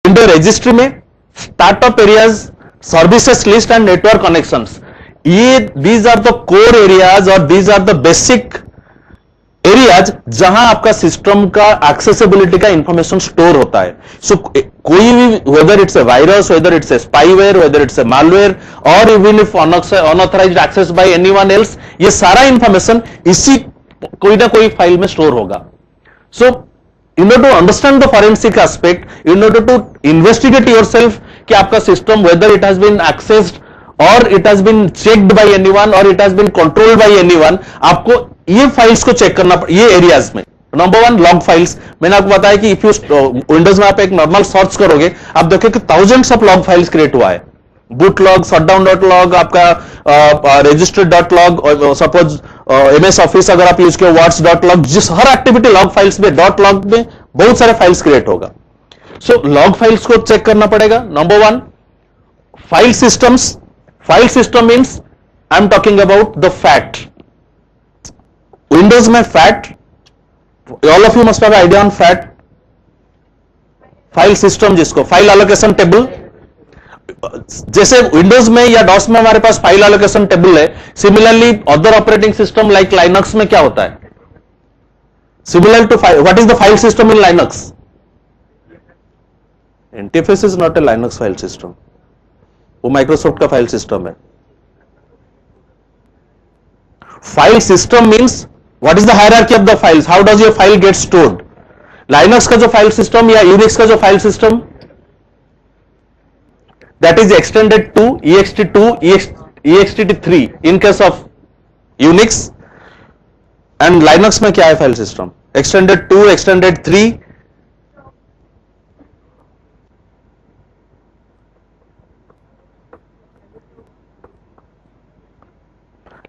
Window registry में startup areas, services list and network connections, ये these are the core areas और these are the basic areas जहां आपका system का accessibility का इंफॉर्मेशन स्टोर होता है. सो कोई भी, whether it's a virus, whether it's a spyware, whether it's a malware और even if unauthorized access by anyone else, ये सारा इंफॉर्मेशन इसी कोई ना कोई फाइल में स्टोर होगा. सो in order to understand the forensic aspect, in order to investigate yourself कि आपका system whether it has been accessed or it has been checked by anyone or it has been controlled by anyone, आपको ये files को check करना, ये areas में number 1 log files. मैंने आपको बताया कि इफ यू विंडोज में आप एक नॉर्मल सर्च करोगे, आप देखोगे कि thousands of log files create हुआ है. Boot log, shutdown dot log, आपका registered dot log, suppose MS office अगर आप यूज किया वर्ड्स डॉट लॉग, जिस हर एक्टिविटी लॉग फाइल्स में, डॉट लॉग में बहुत सारे फाइल्स क्रिएट होगा. सो लॉग फाइल्स को चेक करना पड़ेगा. Number 1 file systems. File system means I am talking about the FAT. Windows में FAT, all of you must have idea on fat. File system जिसको file allocation table, जैसे Windows में या DOS में हमारे पास फाइल एलोकेशन टेबल है, similarly other operating system like Linux में क्या होता है? Similar to file, what is the file system in Linux? NTFS is not a Linux file system, वो माइक्रोसॉफ्ट का फाइल सिस्टम है. File system means what is the hierarchy of the files, how does your file get stored. Linux का जो file system या Unix का जो file system, that is extended to ext2, ext3 in case of Unix, and Linux में क्या है file system? extended 2, extended 3.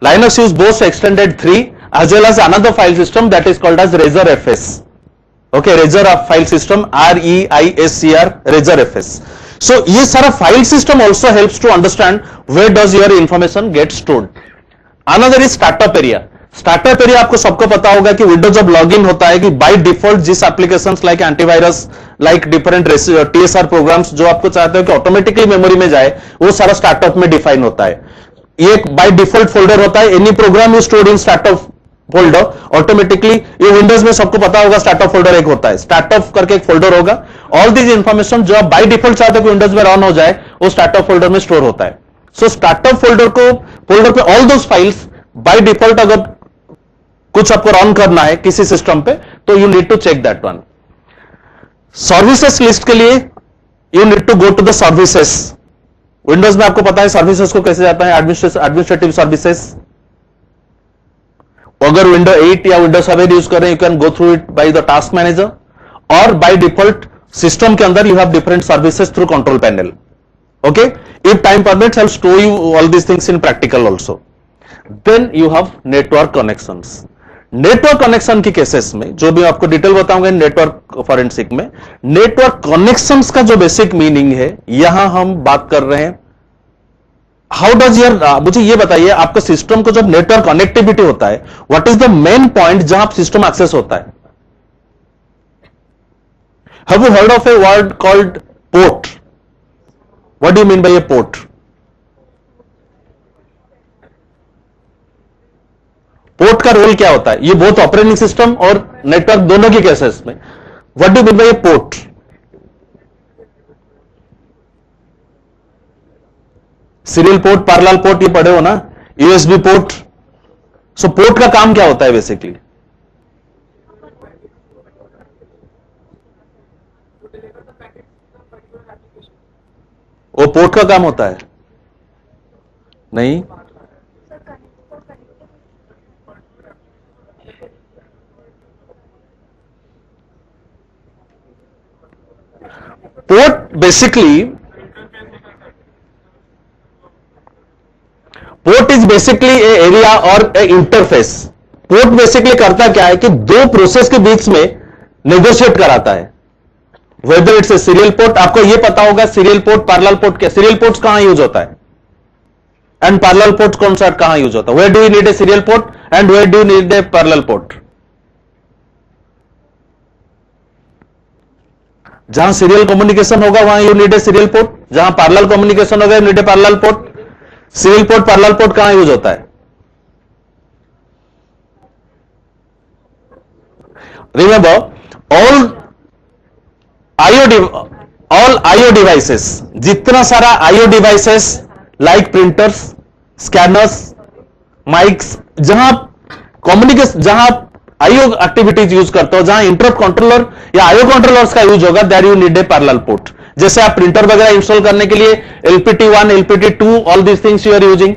Linux use both extended 3 as well as another file system that is called as Razor FS. Okay, Razor file system, REISCR, Razor FS. So ये सारा file system also helps to understand where does your information get stored. Another is startup area. Startup area आपको सबको पता होगा कि Windows जब login होता है कि बाय डिफॉल्ट जिस applications like antivirus, like different TSR programs जो आपको चाहते हो कि ऑटोमेटिकली मेमोरी में जाए, वो सारा स्टार्टअप में डिफाइन होता है. ये बाय डिफॉल्ट फोल्डर होता है. Any program is stored in startup folder automatically. ये विंडोज में सबको पता होगा स्टार्टअप फोल्डर एक होता है, स्टार्टअप करके एक फोल्डर होगा. ऑल दिस इंफॉर्मेशन जो आप बाय डिफॉल्ट चाहते हो कि विंडोज में रन हो जाए, वो स्टार्टअप फोल्डर में स्टोर होता है. सो स्टार्टअप फोल्डर पे all those files by default, अगर कुछ आपको रन करना है किसी सिस्टम पे, तो you need to check that one. Services list के लिए you need to go to the services. Windows में आपको पता है सर्विसेज को कैसे जाता है, एडमिनिस्ट्रेटिव सर्विसेज. अगर विंडो 8 या विंडो 7 यूज कर रहे हैं, you can go through it by the task manager, और बाय डिफॉल्ट सिस्टम के अंदर you have different services through control panel. Okay, if time permits I will show you all these things in practical also. Then you have network connections. Network connection की cases में जो भी आपको detail बताऊंगा network forensic में, network connections का जो basic meaning है, यहां हम बात कर रहे हैं हाउ डज योर, मुझे ये बताइए आपका सिस्टम को जब नेटवर्क कनेक्टिविटी होता है, what is the main point जहां सिस्टम एक्सेस होता है? Have you heard of a word called port? What do you mean by A port? Port का रोल क्या होता है? ये बोथ ऑपरेटिंग सिस्टम और नेटवर्क दोनों के केसेस में. What do you mean by A port? Serial port, parallel port ये पढ़े हो ना, यूएसबी पोर्ट. सो पोर्ट का काम क्या होता है बेसिकली? वो पोर्ट का काम होता है? नहीं, port basically, port is basically A area और ए इंटरफेस. पोर्ट बेसिकली करता क्या है कि दो प्रोसेस के बीच में नेगोशिएट कराता है. Weather it's A serial port, आपको यह पता होगा सीरियल पोर्ट, पैरेलल पोर्ट. क्या सीरियल पोर्ट्स कहां यूज होता है एंड पैरेलल पोर्ट कौन सा कहां यूज होता है? Where do you need a serial port and where do you need a parallel port? जहां सीरियल कम्युनिकेशन होगा वहां you need a serial port, जहां पैरेलल कम्युनिकेशन होगा you need a parallel port. Serial port parallel port कहां use होता है? Remember all IO devices, जितना सारा IO devices like printers, scanners, mics, जहां कम्युनिकेशन, जहां आईओ एक्टिविटीज यूज करते हो, जहां इंटरप्ट कंट्रोलर या आईओ कंट्रोलर्स का यूज होगा, there you need a parallel port. जैसे आप प्रिंटर वगैरह इंस्टॉल करने के लिए LPT1, LPT2, all this things you are using.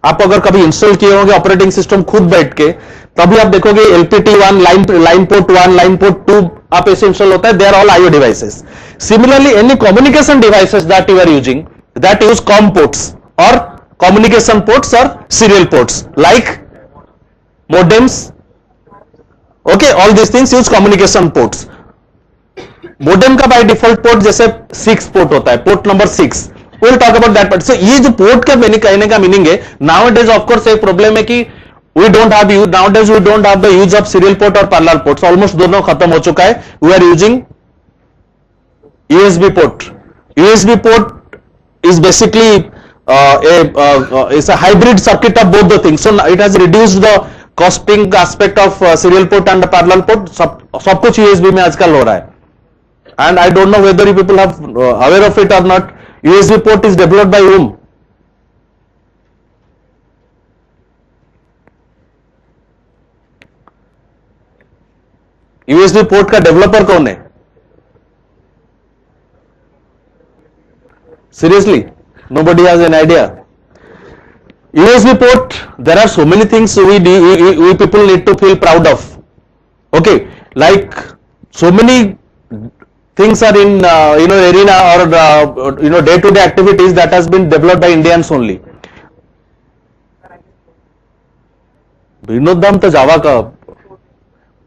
आप अगर कभी इंस्टॉल किए होंगे ऑपरेटिंग सिस्टम खुद बैठ के, तभी आप देखोगे LPT1, line port 1, line port 2 आप ऐसे इंस्टॉल होता है। They are all IO devices. Similarly any communication devices that you are using, that use com ports और कम्युनिकेशन पोर्ट्स और serial ports like modems. Okay, all this things use communication ports. Modem का by default port जैसे 6 port होता है, port number 6, will talk about that part. ये जो port का कहने का मीनिंग है, नाउअडेज ऑफ कोर्स एक प्रॉब्लम है कि we don't have use nowadays, we don't have the use of serial port or parallel ports, almost दोनों खत्म हो चुका है। we are using USB port। USB port is basically it's a hybrid circuit of both the things, so it has reduced the costing aspect of serial port and the parallel port। सब कुछ USB में आजकल हो रहा है, and I don't know whether you people have aware of it or not। USB port is developed by whom? USB port का developer कौन है? Seriously, nobody has an idea. USB port, there are so many things we people need to feel proud of. Okay, like so many things are in arena or day-to-day activities that has been developed by Indians only. Vinod धाम तो जावा का,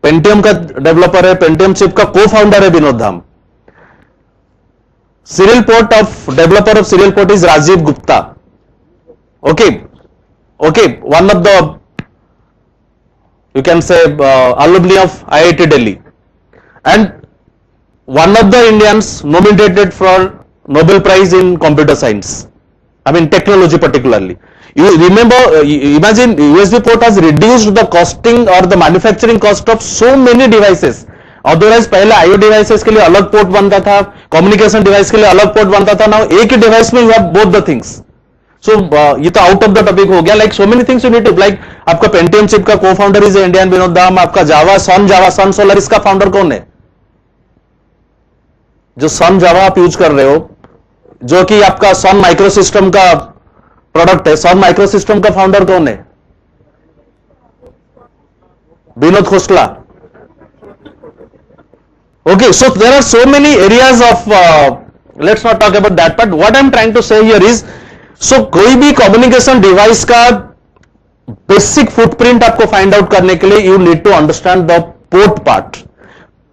Pentium का developer है, Pentium chip का को founder है Vinod Dham. Serial port of developer of serial port is Rajiv Gupta. Okay, one of the you can say alumni of IIT Delhi and one of the Indians nominated for Nobel Prize in computer science, I mean technology particularly। You remember, imagine USB port has reduced the costing or the manufacturing cost of so many devices। Otherwise पहले IO devices के लिए अलग port बनता था, communication device के लिए अलग port बनता था। नाउ एक ही डिवाइस में you have both the things. So ये तो आउट ऑफ द टॉपिक हो गया। Like so many things you need to, like आपका पेंटियम चिप का को founder is Indian Vinod Dham. आपका जावा सन सोलरिस का फाउंडर कौन है? जो सन जावा आप यूज कर रहे हो, जो कि आपका सन माइक्रो सिस्टम का प्रोडक्ट है, सन माइक्रो सिस्टम का फाउंडर कौन है? Vinod Khosla. Okay, so there are so many areas of let's not talk about that, but what I'm trying to say here is, so कोई भी कम्युनिकेशन डिवाइस का basic footprint आपको find out करने के लिए you need to understand the port part.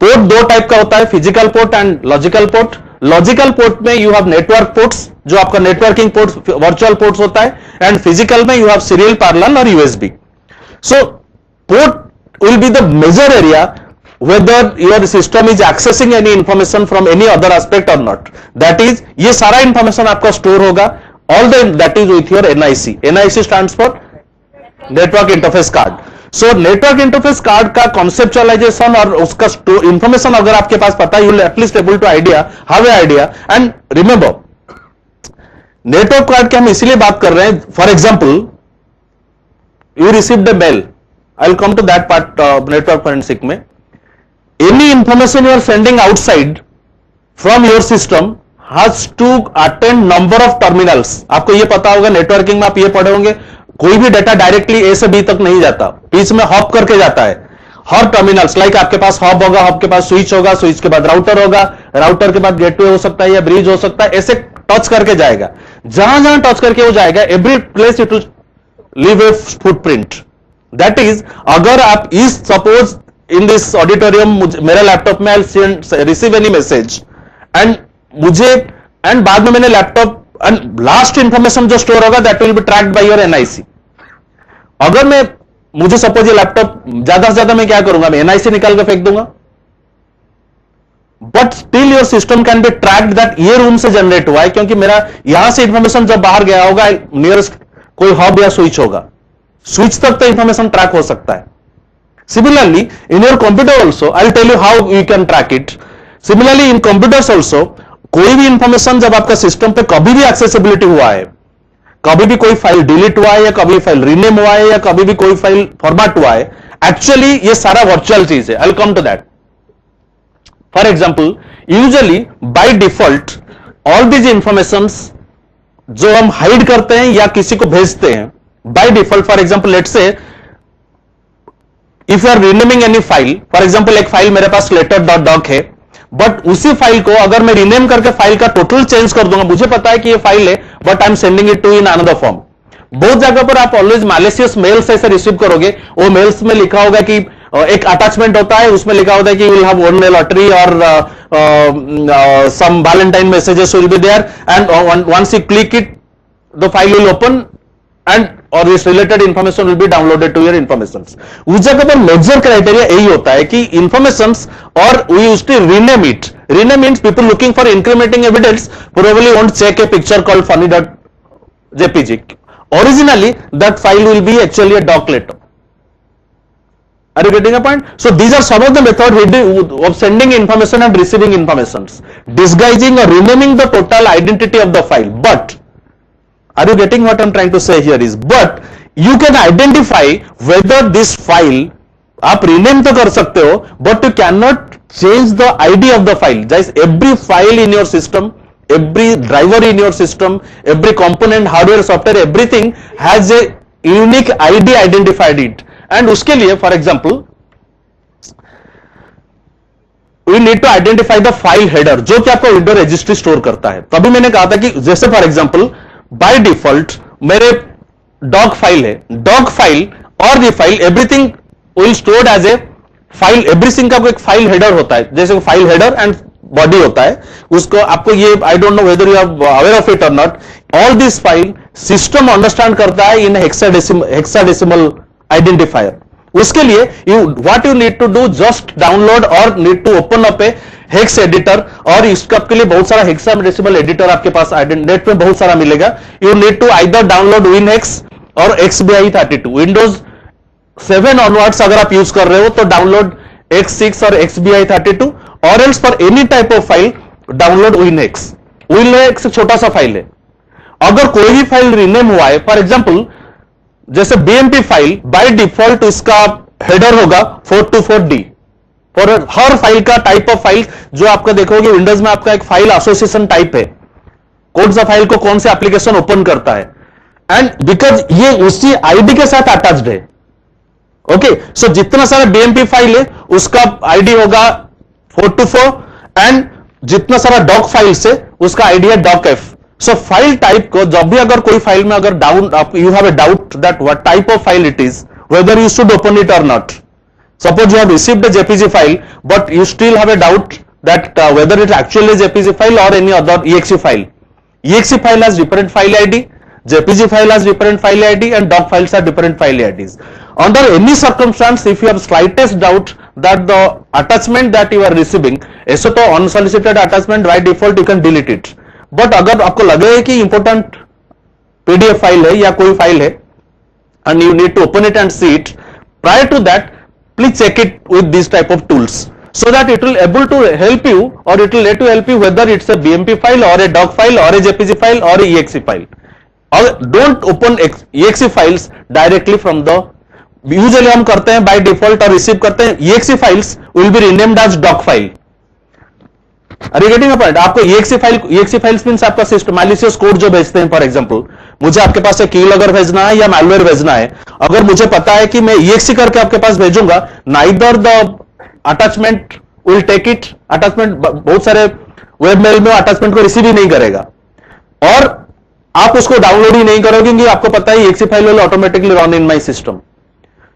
Port दो type का होता है, physical port and logical port. Logical port में यू हैव नेटवर्क पोर्ट्स, जो आपका नेटवर्किंग पोर्ट वर्चुअल पोर्ट्स होता है, एंड फिजिकल में यू हैव सीरियल, पैरेलल और USB. So port will be the major area whether your system is accessing any information from any other aspect or not। that is, ये सारा information आपका store होगा, all the that is with your NIC। NIC stands for network interface card. So network interface card का conceptualization और उसका information अगर आपके पास पता है, you will at least able to have a idea. And remember, network card की हम इसलिए बात कर रहे हैं, for example you received a mail, I will come to that part network forensic में। Any information you are sending outside from your system has to attend number of terminals। आपको ये पता होगा, नेटवर्किंग में आप ये पढ़े होंगे, कोई भी डेटा डायरेक्टली ए से बी तक नहीं जाता, बीच में हॉप करके जाता है। हर टर्मिनल्स, लाइक आपके पास हॉप होगा, हॉप के पास स्विच होगा, स्विच के बाद राउटर होगा, राउटर के बाद गेटवे हो सकता है या ब्रिज हो सकता है, ऐसे टच करके जाएगा। जहां जहां टच करके वो जाएगा, every place it will leave A footprint. That is, अगर आप इस सपोज इन दिस ऑडिटोरियम मेरे लैपटॉप में I receive any message and बाद में मैंने लैपटॉप एंड लास्ट इंफॉर्मेशन जो स्टोर होगा that will be tracked by your NIC. अगर मुझे सपोज ये लैपटॉप ज्यादा से ज्यादा मैं क्या करूंगा, मैं एनआईसी निकाल के फेंक दूंगा। But still your system can be tracked that ये रूम से जनरेट हुआ है, क्योंकि मेरा यहां से इंफॉर्मेशन जब बाहर गया होगा, नियरेस्ट कोई हब या स्विच होगा, स्विच तक तो इंफॉर्मेशन ट्रैक हो सकता है. Similarly, in your computer also, I'll tell you how you can track it. Similarly, in computers also, कोई भी इंफॉर्मेशन जब आपका सिस्टम पे कभी भी एक्सेसिबिलिटी हुआ है, कभी भी कोई फाइल डिलीट हुआ है, या कभी फाइल रीनेम हुआ है, या कभी भी कोई फाइल फॉर्मेट हुआ है, एक्चुअली ये सारा वर्चुअल चीज है. I'll come to that. For example, usually by default, all these informations जो हम हाइड करते हैं या किसी को भेजते हैं, by default, for example, let's say if you are renaming any file, for example एक फाइल मेरे पास letter.doc है, बट उसी फाइल को अगर मैं रीनेम करके फाइल का टोटल चेंज कर दूंगा, मुझे पता है कि ये फाइल है, but I am sending it to in another form. बहुत जगह पर आप ऑलवेज मैलिशियस मेल्स ऐसे रिसीव करोगे, वो मेल्स में लिखा होगा कि एक अटैचमेंट होता है, उसमें लिखा होता है कि you will have won mail lottery और some valentine messages will be there, and once you click it the file will open and or this related information will be downloaded to your informations. उस जगह पर major criteria यही होता है कि informations or we used to rename it. Rename means people looking for incrementing evidence probably won't check a picture called funny.jpg. Originally that file will be actually a doc letter. Are you getting a point? So these are some of the methods of sending information and receiving informations, disguising or renaming the total identity of the file. But are you getting what I'm trying to say here is, but you can identify whether this file, आप rename तो कर सकते हो, but you cannot change the ID of the file. Guys, every file in your system, every driver in your system, every component, hardware, software, everything has a unique ID identified it. And उसके लिए, for example, we need to identify the file header, जो कि आपको window registry store करता है. तभी मैंने कहा था कि जैसे फॉर एग्जाम्पल बाय डिफॉल्ट मेरे डॉग फाइल है, डॉग फाइल और the file everything will stored as a file. Everything का एक फाइल हेडर होता है, जैसे फाइल हेडर एंड बॉडी होता है, उसको आपको ये I don't know whether you are aware of it और not, all this file system understand करता है इन हेक्साडेसिमल आइडेंटिफायर. उसके लिए what you need to do, just download और need to open up a hex editor, और इसके लिए बहुत सारा हेक्साडेसिमल एडिटर आपके पास नेट में बहुत सारा मिलेगा. You need to either download WinHex और XBI32. विंडोज 7 ऑनवर्ड्स अगर आप यूज कर रहे हो तो डाउनलोड X6 और XBI32, और else for any type of file download WinHex. WinHex छोटा सा फाइल है. अगर कोई भी फाइल रीनेम हुआ है, फॉर एग्जाम्पल जैसे BMP फाइल, बाय डिफॉल्ट इसका हेडर होगा 424D. और हर फाइल का टाइप ऑफ फाइल जो आपका देखोगे विंडोज में, आपका एक फाइल एसोसिएशन टाइप है, कौन सा फाइल को कौन से एप्लीकेशन ओपन करता है, एंड बिकॉज ये उसी आईडी के साथ अटैच्ड है. ओके, सो जितना सारा BMP फाइल है उसका आईडी होगा 424, एंड जितना सारा डॉक फाइल से उसका आईडी है docf. सो फाइल टाइप को जब भी अगर कोई फाइल में अगर down you have a doubt that what type of file it is, whether you should open it और not. Suppose you have received a JPG file, but you still have a doubt that whether it actually is JPG file or any other exe file. Exe file has different file ID, JPG file has different file ID, and doc files have different file IDs. Under any circumstance, if you have slightest doubt that the attachment that you are receiving, ऐसे तो unsolicited attachment by default you can delete it. But अगर आपको लगे कि important PDF file है या कोई file है, and you need to open it and see it, prior to that, please check it with these type of tools so that it will able to help you, or it will let you help you whether it's a BMP file or a doc file or a JPG file or a exe file. Or don't open exe files directly from the, usually हम करते हैं by default और receive करते हैं, exe files will be renamed as doc file. Are you getting a point? आपको exe files means आपका system malicious code जो भेजते हैं, फॉर एग्जांपल मुझे आपके पास एक कीलॉगर भेजना है या मैलवेयर भेजना है, अगर मुझे पता है कि मैं exe करके आपके पास भेजूंगा, neither the attachment will take it, attachment बहुत सारे वेब मेल में अटैचमेंट को रिसीव ही नहीं करेगा, और आप उसको डाउनलोड ही नहीं करोगे क्योंकि आपको पता है exe file will automatically run in my system.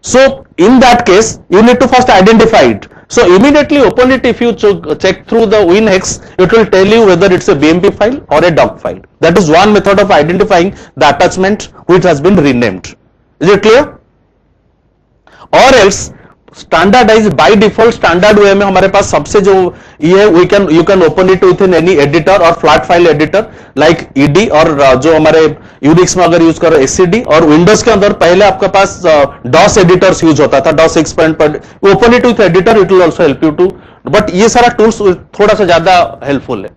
So in that case, you need to first identify it. So immediately open it. If you check through the WinEx, it will tell you whether it's a BMP file or a doc file. That is one method of identifying the attachment which has been renamed. Is it clear? Or else, standardize by default standard way में हमारे पास सबसे जो ये है, you can open it with in any editor और flat file editor like ED, और जो हमारे यूनिक्स में अगर यूज करो एससीडी, और विंडोज के अंदर पहले आपके पास डॉस एडिटर्स यूज होता था, डॉस 6 पर open it with editor, it will also help you to, but ये सारा टूल्स थोड़ा सा ज्यादा हेल्पफुल है।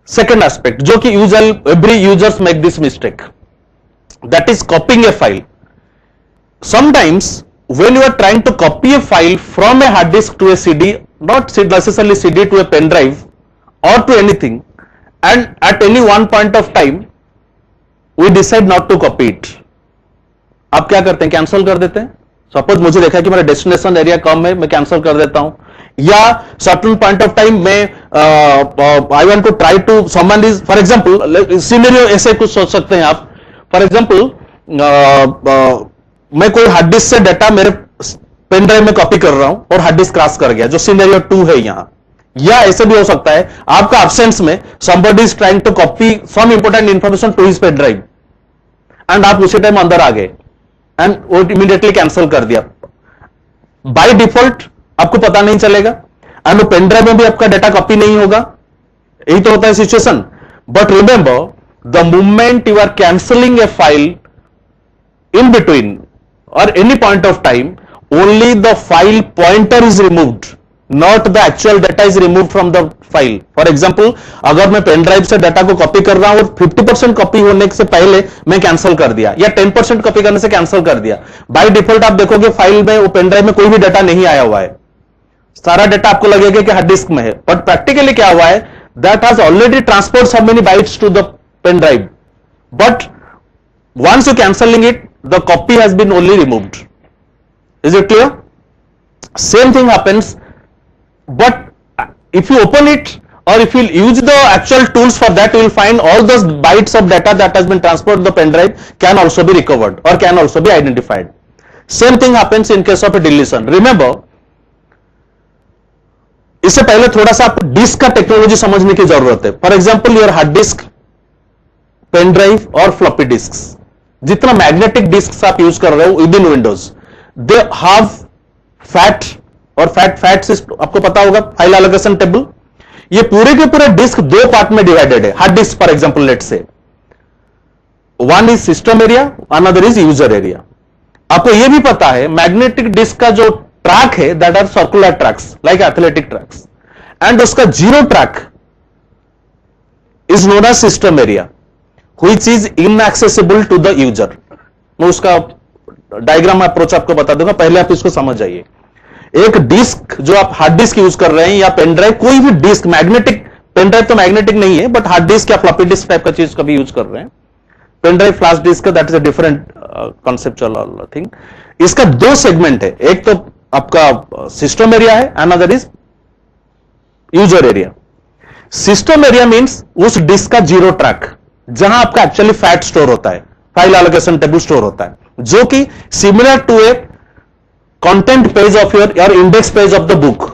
सेकेंड एस्पेक्ट जो कि every users make this mistake, that is कॉपिंग A file. Sometimes when you are trying to copy a file from a hard disk to a CD, not necessarily CD to a pen drive or to anything, and at any one point of time we decide not to copy it, आप क्या करते हैं? Cancel कर देते हैं। Suppose मुझे देखा कि मेरा डेस्टिनेशन एरिया कम है, मैं कैंसिल कर देता हूं, या सर्टेन पॉइंट ऑफ टाइम में I want to try to someone is, for example scenario ऐसे कुछ सोच सकते हैं आप, फॉर एग्जांपल मैं कोई हार्ड डिस्क से डाटा मेरे पेन ड्राइव में कॉपी कर रहा हूं और हार्ड डिस्क क्रैश कर गया, जो सिनेरियो 2 है यहां। या ऐसे भी हो सकता है आपका एब्सेंस में somebody is trying to copy some important information to his pen drive and आप उसी टाइम अंदर आ गए एंड वो इमीडिएटली कैंसिल कर दिया। बाय डिफॉल्ट आपको पता नहीं चलेगा एंड वो पेन ड्राइव में भी आपका डाटा कॉपी नहीं होगा, यही तो होता है situation. But remember the moment you are cancelling a file in between or any point of time, only the file pointer is removed, not the actual data is removed from the file. For example, अगर मैं pen drive से data को copy कर रहा हूं और 50% copy होने से पहले मैं कैंसिल कर दिया, या 10% कॉपी करने से कैंसिल कर दिया, बाय डिफॉल्ट आप देखोगे फाइल में वो पेन ड्राइव में कोई भी डाटा नहीं आया हुआ है, सारा डाटा आपको लगेगा कि हार्ड डिस्क में है, बट प्रैक्टिकली क्या हुआ है, that has already transferred so many bytes to the pen drive, but once you canceling it, the copy has been only removed. Is it clear? Same thing happens, but if you open it or if you use the actual tools for that, you will find all those bytes of data that has been transferred to the pen drive can also be recovered or can also be identified. Same thing happens in case of a deletion. Remember, इससे पहले थोड़ा सा आप disc का technology समझने की जरूरत है। For example your hard disk, pen drive और फ्लॉपी डिस्क, जितना मैग्नेटिक डिस्क आप यूज कर रहे हो within Windows, they have fat, और फैट आपको पता होगा फाइल एलोकेशन टेबल। ये पूरे के पूरे डिस्क 2 पार्ट में डिवाइडेड है। Hard disk for example let say, one is system area, another is user area. आपको यह भी पता है मैग्नेटिक डिस्क का जो ट्रैक है that are circular tracks like athletic tracks, and उसका zero track is known as system area which is inaccessible to the user। मैं उसका डायग्राम अप्रोच आपको बता दूंगा, पहले आप इसको समझ जाइए। एक डिस्क जो आप हार्ड डिस्क यूज कर रहे हैं या पेन ड्राइव, कोई भी डिस्क, मैग्नेटिक, पेन ड्राइव तो मैग्नेटिक नहीं है बट हार्ड डिस्क या फ्लॉपी डिस्क टाइप का चीज कभी यूज कर रहे हैं, pen drive flash disk, that is a different conceptual thing. इसका 2 सेगमेंट है, एक तो आपका सिस्टम एरिया है, another is user area. System area means उस डिस्क का जीरो ट्रैक जहां आपका एक्चुअली फैट स्टोर होता है, फाइल एलोकेशन टेबल स्टोर होता है, जो कि similar to a content page of your index page of the book.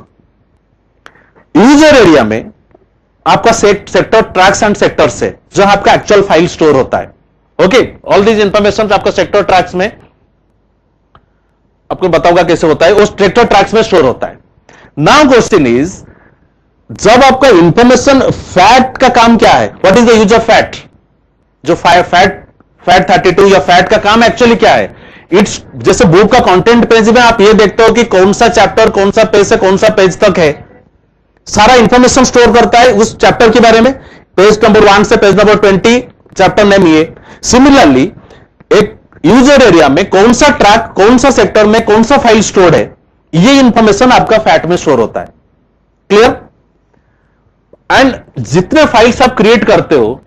User area में आपका सेक्टर ट्रैक्स एंड सेक्टर्स है, जहां आपका एक्चुअल फाइल स्टोर होता है। ओके, ऑल दीज इंफॉर्मेशन आपका सेक्टर ट्रैक्स में आपको बताऊंगा कैसे होता है, उस सेक्टर ट्रैक्स में स्टोर होता है। नाउ क्वेश्चन इज, जब आपका इंफॉर्मेशन, फैट का काम क्या है, what is the use of fat? जो फैट 32 या फैट का काम एक्चुअली क्या है? इट्स जैसे बुक का कंटेंट पेज में आप ये देखते हो कि कौन सा चैप्टर, कौन सा पेज से कौन सा पेज तक है, सारा इंफॉर्मेशन स्टोर करता है उस चैप्टर के बारे में, पेज नंबर 1 से पेज नंबर 20 चैप्टर नेम ये। सिमिलरली एक यूजर एरिया में कौन सा ट्रैक, कौन सा सेक्टर में कौन सा फाइल स्टोर है, ये इंफॉर्मेशन आपका फैट में स्टोर होता है। क्लियर? एंड जितने फाइल्स आप क्रिएट करते हो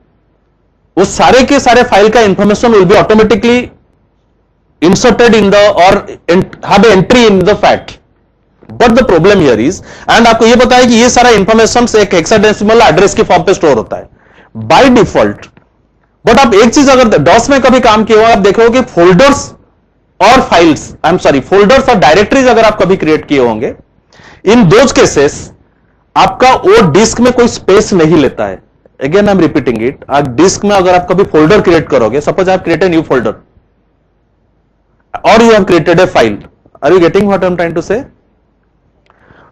वो सारे के सारे फाइल का information will be automatically inserted in the और have entry in the FAT. But the problem here is, and आपको ये पता है कि ये सारा इंफॉर्मेशन एक हेक्साडेसिमल एड्रेस के फॉर्म पे स्टोर होता है बाय डिफॉल्ट। बट आप एक चीज अगर डॉस में कभी काम किया हो, आप देखोगे फोल्डर्स और files, I am sorry, folders और डायरेक्टरीज अगर आप कभी क्रिएट किए होंगे, इन दोज केसेस आपका वो डिस्क में कोई स्पेस नहीं लेता है। Again I am repeating it, आप डिस्क में अगर आप कभी फोल्डर क्रिएट करोगे, सपोज आप क्रिएट ए न्यू फोल्डर और you have created a file, are you getting what I am trying to say?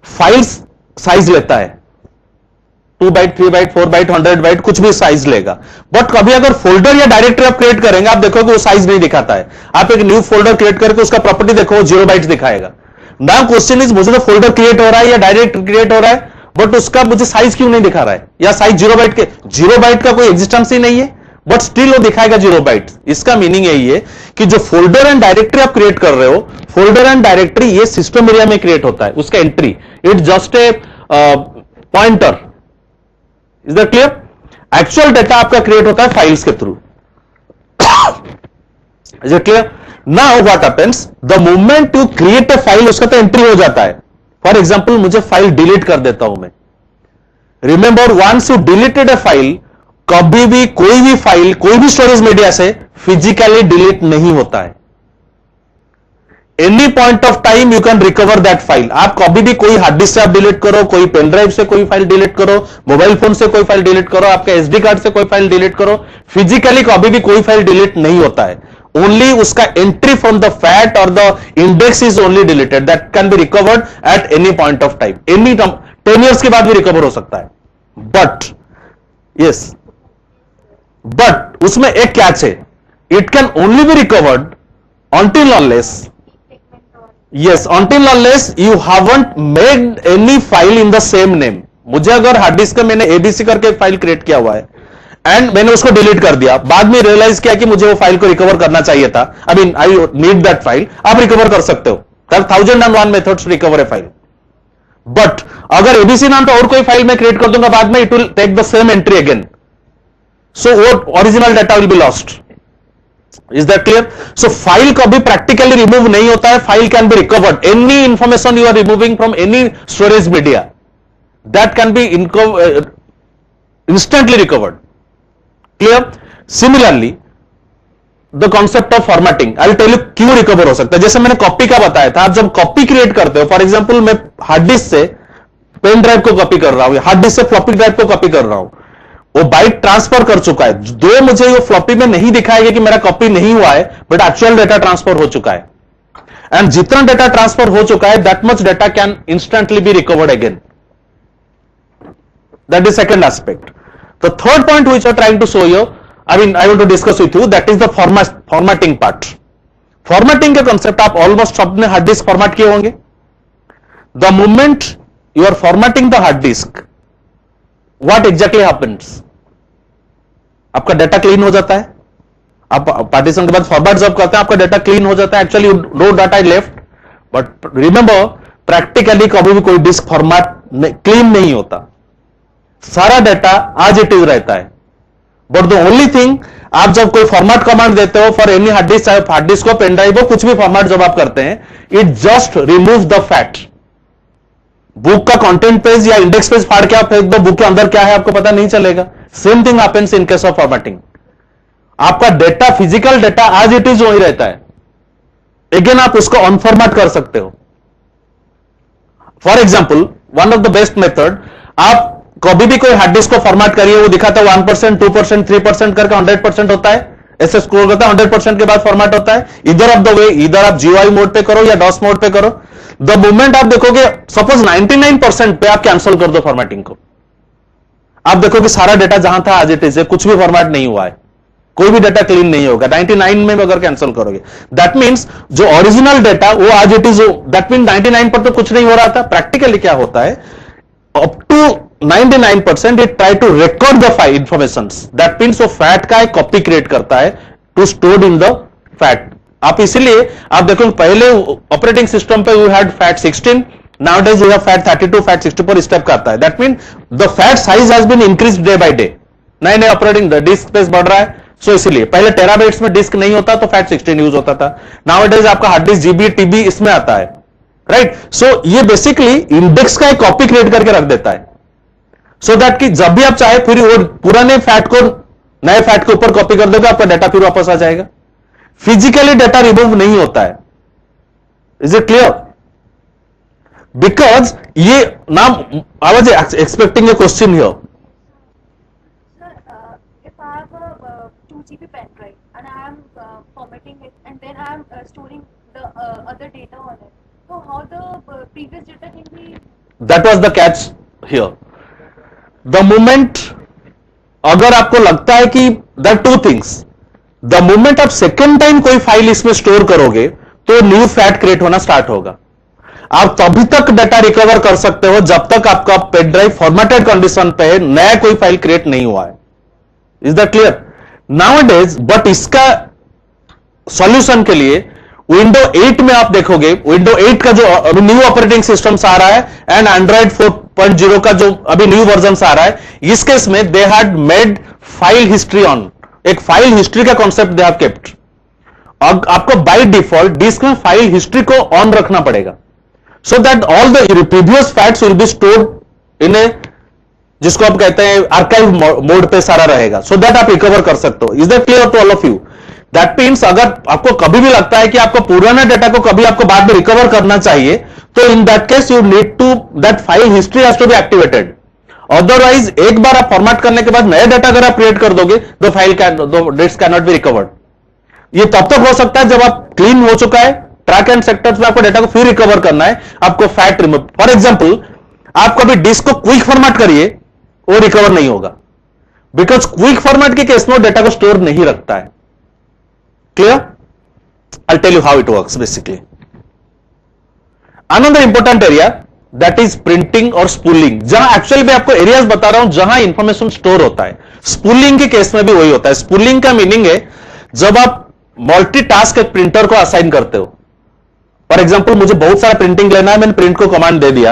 Files size लेता है 2 बाइट 3 बाइट 4 बाइट 100 बाइट कुछ भी साइज लेगा, बट कभी अगर फोल्डर या डायरेक्टरी आप क्रिएट करेंगे आप देखोगे वो साइज नहीं दिखाता है। आप एक न्यू फोल्डर क्रिएट करके उसका प्रॉपर्टी देखो 0 बाइट्स दिखाएगा। नाउ क्वेश्चन इज मुझे तो फोल्डर क्रिएट हो रहा है या डायरेक्ट क्रिएट हो रहा है, बट उसका मुझे साइज क्यों नहीं दिखा रहा है, या साइज 0 बाइट के 0 बाइट का कोई एग्जिस्टेंस ही नहीं है, बट स्टिल वो दिखाएगा 0 बाइट। इसका मीनिंग यही है कि जो फोल्डर एंड डायरेक्टरी आप क्रिएट कर रहे हो, फोल्डर एंड डायरेक्टरी ये सिस्टम एरिया में क्रिएट होता है, उसका entry it just a pointer. Is that clear? Actual data आपका क्रिएट होता है फाइल्स के through. Is it clear? Now what happens, the moment you create a file उसका तो एंट्री हो जाता है। फॉर एग्जांपल मुझे फाइल डिलीट कर देता हूं मैं, remember once you deleted A file, कभी भी कोई भी फाइल कोई भी स्टोरेज मीडिया से फिजिकली डिलीट नहीं होता है। Any point of time you can recover that file. आप कभी भी कोई हार्ड डिस्क से आप डिलीट करो, कोई पेन ड्राइव से कोई फाइल डिलीट करो, मोबाइल फोन से कोई फाइल डिलीट करो, आपके एसडी कार्ड से कोई फाइल डिलीट करो, फिजिकली कभी भी कोई फाइल डिलीट नहीं होता है। ओनली उसका एंट्री फ्रॉम द फैट और the index is only deleted, that can be recovered at any point of time, any 10 years के बाद भी रिकवर हो सकता है। बट यस, बट उसमें एक कैच है, it can only be recovered until unless, yes, until unless you haven't made any file in the same name। मुझे अगर हार्ड डिस्क में मैंने एबीसी करके फाइल क्रिएट किया हुआ है एंड मैंने उसको डिलीट कर दिया, बाद में रियलाइज किया कि मुझे वो फाइल को रिकवर करना चाहिए था, I mean I need that file, आप रिकवर कर सकते हो। There are 1001 methods to recover a file. But अगर एबीसी नाम का और कोई फाइल मैं क्रिएट कर दूंगा बाद में, it will take the same entry again, so वो original data will be lost. Is that clear? So file कभी प्रैक्टिकली रिमूव नहीं होता है, file can be recovered. Any information you are removing from any storage media that can be instantly recovered. Clear? Similarly the concept of formatting, I will tell you क्यों recover हो सकता है। जैसे मैंने copy का बताया था, आप जब कॉपी क्रिएट करते हो, फॉर एग्जांपल मैं हार्ड डिस्क से पेन ड्राइव को कॉपी कर रहा हूं, हार्ड डिस्क से फ्लॉपी ड्राइव को कॉपी कर रहा हूं, वो बाइट ट्रांसफर कर चुका है, दो मुझे वो फ्लॉपी में नहीं दिखाएगा कि मेरा कॉपी नहीं हुआ है, बट एक्चुअल डेटा ट्रांसफर हो चुका है। एंड जितना डेटा ट्रांसफर हो चुका है that much data can instantly be recovered again. That is second aspect. The third point which I trying to show you, I mean I want to discuss with you, that is the formatting part. Formatting का concept आप almost सबने hard disk format किए होंगे। The moment you are formatting the hard disk, what exactly happens? आपका data clean हो जाता है, आप पार्टीशन के बाद फॉरवर्ड जब करते हैं आपका डेटा क्लीन हो जाता है, actually no data is left. But remember practically कभी भी कोई डिस्क फॉर्मेट क्लीन नहीं होता, सारा डेटा आज इट इज रहता है। बट द ओनली थिंग, आप जब कोई फॉर्मेट कमांड देते हो फॉर एनी हार्ड डिस्क, चाहे हार्ड डिस्क हो पेन ड्राइव हो, कुछ भी फॉर्मेट जब आप करते हैं, it just remove the fat. Book का कंटेंट पेज या इंडेक्स पेज फाड़ के आप फेंक दो, बुक के अंदर क्या है आपको पता नहीं चलेगा। Same thing happens in case of formatting. आपका डेटा, फिजिकल डेटा आज इट इज वही रहता है, अगेन आप उसको अनफॉर्मेट कर सकते हो। For example one of the best method, आप कभी भी कोई हार्ड डिस्क को फॉर्मेट करिए, वो दिखाता है 1%, 2%, 3% करके 100% होता है, ऐसे स्क्रॉल करता है 100% के बाद फॉर्मेट होता है। इधर ऑफ द वे, इधर आप जीयूआई मोड पे करो या डॉस मोड पे करो, द मोमेंट आप देखोगे, सपोज 99% पे आप कैंसिल कर दो फॉर्मेटिंग को, आप देखोगे सारा डेटा जहां था आज इट इज है, कुछ भी फॉर्मेट नहीं हुआ है, कोई भी डेटा क्लीन नहीं होगा 99 में अगर कैंसिल करोगे। दैट मीन्स जो ओरिजिनल डेटा वो आज इट इज, दैट मीन 99 पर तो कुछ नहीं हो रहा था। प्रैक्टिकली क्या होता है, up to 99% it try to record the file information, that means वो फैट का एक कॉपी क्रिएट करता है to stored in the fat. आप इसीलिए आप देखो पहले ऑपरेटिंग सिस्टम पे we had fat 16, nowadays we have fat 32, fat 64 step करता है। That mean the fat size has been increase day by day, नए नए ऑपरेटिंग डिस्क स्पेस बढ़ रहा है, सो इसलिए पहले टेराबाइट्स में डिस्क नहीं होता तो फैट 16 यूज होता था, nowadays आपका हार्ड डिस्क जीबी टीबी इसमें आता है, राइट। सो ये बेसिकली इंडेक्स का एक कॉपी क्रिएट करके रख देता है, सो दैट कि जब भी आप चाहे फिर वो पुराने फैट को नए फैट के ऊपर कॉपी कर देगा, आपका डेटा फिर वापस आ जाएगा। फिजिकली डेटा रिमूव नहीं होता है। Is it clear? बिकॉज ये नाम, I was expecting a question here. If I have a 2 GB pen drive and I am formatting it and then I am storing the other data on it. So how the previous data can be? That was the catch here. The moment अगर आपको लगता है कि there are two things. The moment आप second time कोई file इसमें store करोगे तो न्यू फैट क्रिएट होना स्टार्ट होगा. आप तभी तक डाटा रिकवर कर सकते हो जब तक आपका पेन ड्राइव फॉर्मेटेड कंडीशन पे है, नया कोई फाइल क्रिएट नहीं हुआ है. Is that clear? Nowadays but इसका सॉल्यूशन के लिए विंडो 8 में आप देखोगे, विंडो 8 का जो अभी न्यू ऑपरेटिंग सिस्टम आ रहा है एंड एंड्रॉइड 4.0 का जो अभी न्यू वर्जन आ रहा है, इस केस में they had made file history on. एक फाइल हिस्ट्री का कॉन्सेप्ट दे हैव केप्ट. अब आपको बाय डिफॉल्ट डिस्क में फाइल हिस्ट्री को ऑन रखना पड़ेगा so that all the previous facts will be stored in a, जिसको आप कहते हैं आर्काइव मोड पे सारा रहेगा, सो दैट आप रिकवर कर सकते हो. Is that clear to all of you? That means अगर आपको कभी भी लगता है कि आपको पुराना डेटा को कभी आपको बाद में रिकवर करना चाहिए, तो in that case you need to that file history has to be activated. Otherwise एक बार आप फॉर्मेट करने के बाद नया डेटा अगर आप क्रिएट कर दोगे तो file dates can not be recovered. ये तब तक हो सकता है जब आप क्लीन हो चुका है, ट्रैक एंड सेक्टर्स में आपको डेटा को फिर रिकवर करना है, आपको फैट रिमूव. फॉर एग्जांपल आप कभी डिस्क को क्विक फॉर्मेट करिए, वो रिकवर नहीं होगा बिकॉज क्विक फॉर्मेट के केस में डेटा को स्टोर नहीं रखता है. Clear? I tell you how it works basically. Another important area that is printing और स्पूलिंग, जहां एक्चुअली मैं आपको एरियाज बता रहा हूं जहां इंफॉर्मेशन स्टोर होता है. स्पूलिंग के केस में भी वही होता है. स्पूलिंग का मीनिंग है जब आप मल्टीटास्क एक प्रिंटर को असाइन करते हो. फॉर एग्जांपल मुझे बहुत सारा प्रिंटिंग लेना है, मैंने प्रिंट को कमांड दे दिया,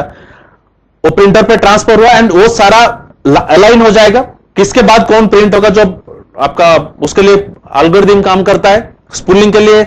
वो प्रिंटर पे ट्रांसफर हुआ एंड वो सारा अलाइन हो जाएगा. किसके बाद कौन प्रिंट होगा, जो आपका उसके लिए एल्गोरिथम काम करता है स्पूलिंग के लिए